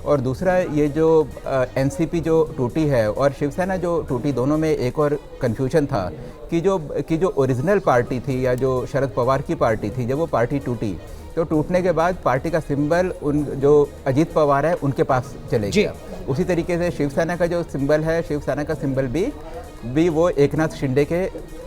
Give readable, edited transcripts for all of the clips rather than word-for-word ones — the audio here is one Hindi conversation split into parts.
और दूसरा ये जो एनसीपी जो टूटी है और शिवसेना जो टूटी, दोनों में एक और कन्फ्यूजन था कि जो ओरिजिनल पार्टी थी या जो शरद पवार की पार्टी थी, जब वो पार्टी टूटी तो टूटने के बाद पार्टी का सिंबल उन जो अजीत पवार है उनके पास चले गया। उसी तरीके से शिवसेना का जो सिंबल है, शिवसेना का सिंबल भी वो एकनाथ शिंदे के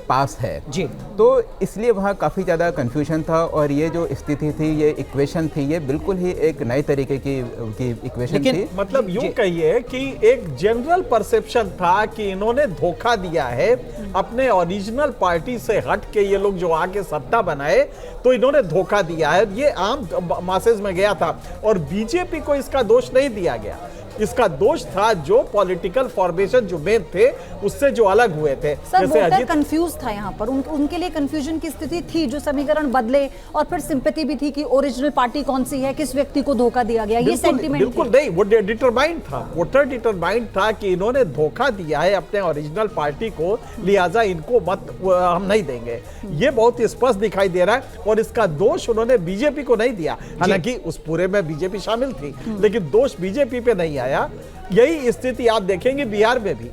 पास है जी। तो इसलिए वहाँ काफ़ी ज़्यादा कन्फ्यूजन था और ये जो स्थिति थी, ये इक्वेशन थी, ये बिल्कुल ही एक नए तरीके की इक्वेशन थी। मतलब यूं कहिए कि एक जनरल परसेप्शन था कि इन्होंने धोखा दिया है, अपने ओरिजिनल पार्टी से हट के ये लोग जो आके सत्ता बनाए तो इन्होंने धोखा दिया है, ये आम मासेज में गया था। और बीजेपी को इसका दोष नहीं दिया गया, इसका दोष था जो पॉलिटिकल फॉर्मेशन जो मेन थे उससे जो अलग हुए थे। सर वोटर कंफ्यूज था यहाँ पर, उनके लिए कंफ्यूजन की स्थिति थी, जो समीकरण बदले और फिर सिंपैथी भी थी कि ओरिजिनल पार्टी कौन सी है, किस व्यक्ति को धोखा दिया गया, ये सेंटीमेंट बिल्कुल नहीं, वो डिटरमाइंड था, वोटर डिटरमाइंड था कि इन्होंने धोखा दिया है अपने ओरिजिनल पार्टी को, लिहाजा इनको मत हम नहीं देंगे। ये बहुत स्पष्ट दिखाई दे रहा है और इसका दोष उन्होंने बीजेपी को नहीं दिया, हालांकि उस पूरे में बीजेपी शामिल थी, लेकिन दोष बीजेपी पे नहीं आया। यही स्थिति आप देखेंगे बिहार में भी,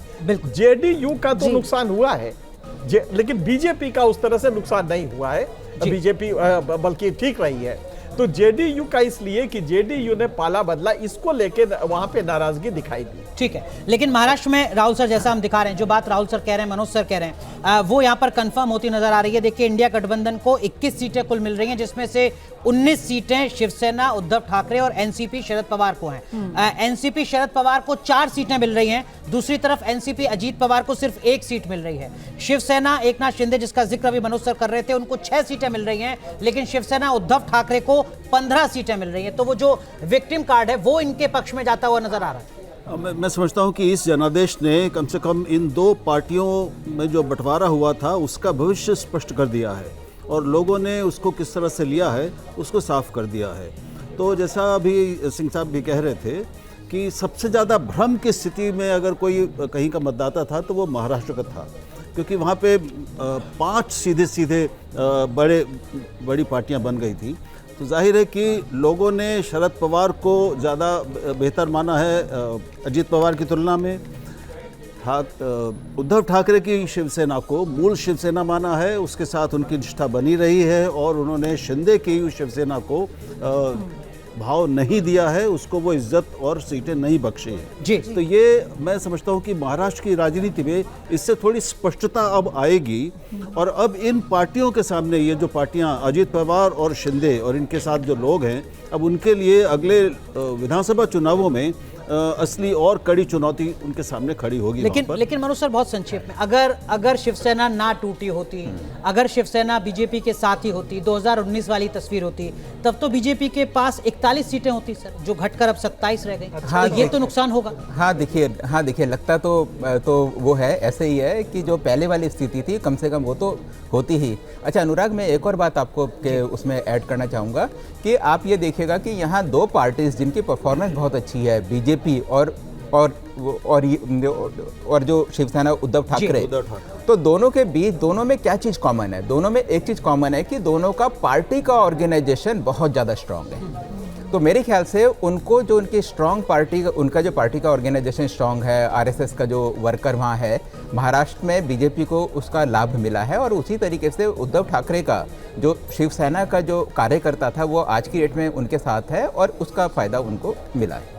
जेडीयू का तो नुकसान हुआ है, लेकिन बीजेपी का उस तरह से नुकसान नहीं हुआ है, बीजेपी बल्कि ठीक रही है। तो जेडीयू का इसलिए कि जेडीयू ने पाला बदला, इसको लेके वहां पे नाराजगी दिखाई दी। ठीक है, लेकिन महाराष्ट्र में राहुल सर जैसा हम दिखा रहे हैं, जो बात राहुल सर कह रहे हैं, मनोज सर कह रहे हैं, वो यहाँ पर कंफर्म होती नजर आ रही है। देखिए इंडिया गठबंधन को 21 सीटें कुल मिल रही हैं, जिसमें से 19 सीटें शिवसेना उद्धव ठाकरे और एनसीपी शरद पवार को हैं। एनसीपी शरद पवार को 4 सीटें मिल रही हैं, दूसरी तरफ एनसीपी अजीत पवार को सिर्फ 1 सीट मिल रही है। शिवसेना एकनाथ शिंदे, जिसका जिक्र अभी मनोज सर कर रहे थे, उनको 6 सीटें मिल रही हैं, लेकिन शिवसेना उद्धव ठाकरे को 15 सीटें मिल रही हैं। तो वो जो विक्टिम कार्ड है वो इनके पक्ष में जाता हुआ नजर आ रहा है। मैं समझता हूं कि इस जनादेश ने कम से कम इन 2 पार्टियों में जो बंटवारा हुआ था उसका भविष्य स्पष्ट कर दिया है और लोगों ने उसको किस तरह से लिया है उसको साफ कर दिया है। तो जैसा अभी सिंह साहब भी कह रहे थे कि सबसे ज़्यादा भ्रम की स्थिति में अगर कोई कहीं का मतदाता था तो वो महाराष्ट्र का था, क्योंकि वहाँ पे 5 सीधे बड़ी पार्टियाँ बन गई थी। तो जाहिर है कि लोगों ने शरद पवार को ज़्यादा बेहतर माना है अजीत पवार की तुलना में, उद्धव ठाकरे की शिवसेना को मूल शिवसेना माना है, उसके साथ उनकी निष्ठा बनी रही है और उन्होंने शिंदे की शिवसेना को भाव नहीं दिया है, उसको वो इज्जत और सीटें नहीं बख्शी है जी। तो ये मैं समझता हूँ कि महाराष्ट्र की राजनीति में इससे थोड़ी स्पष्टता अब आएगी और अब इन पार्टियों के सामने, ये जो पार्टियां अजीत पवार और शिंदे और इनके साथ जो लोग हैं, अब उनके लिए अगले विधानसभा चुनावों में असली और कड़ी चुनौती उनके सामने खड़ी होगी। लेकिन मनोज सर बहुत संक्षेप में, अगर शिवसेना ना टूटी होती, अगर शिवसेना बीजेपी के साथ ही होती, 2019 वाली तस्वीर होती, तब तो बीजेपी के पास 41 सीटें होती सर, जो घटकर अब 27 रह गई। हाँ, तो ये तो नुकसान होगा। हाँ देखिए लगता तो वो है, ऐसे ही है कि जो पहले वाली स्थिति थी कम से कम वो तो होती ही। अच्छा अनुराग, मैं एक और बात आपको उसमें ऐड करना चाहूँगा कि आप ये देखिएगा कि यहाँ 2 पार्टीज जिनकी परफॉर्मेंस बहुत अच्छी है, बीजेपी और जो शिवसेना उद्धव ठाकरे, तो दोनों के बीच, दोनों में क्या चीज़ कॉमन है? दोनों में एक चीज़ कॉमन है कि दोनों का पार्टी का ऑर्गेनाइजेशन बहुत ज़्यादा स्ट्रांग है। तो मेरे ख्याल से उनको जो उनकी स्ट्रांग पार्टी, उनका जो पार्टी का ऑर्गेनाइजेशन स्ट्रांग है, आरएसएस का जो वर्कर वहाँ है, महाराष्ट्र में बीजेपी को उसका लाभ मिला है। और उसी तरीके से उद्धव ठाकरे का जो शिवसेना का जो कार्यकर्ता था वो आज की डेट में उनके साथ है और उसका फ़ायदा उनको मिला है।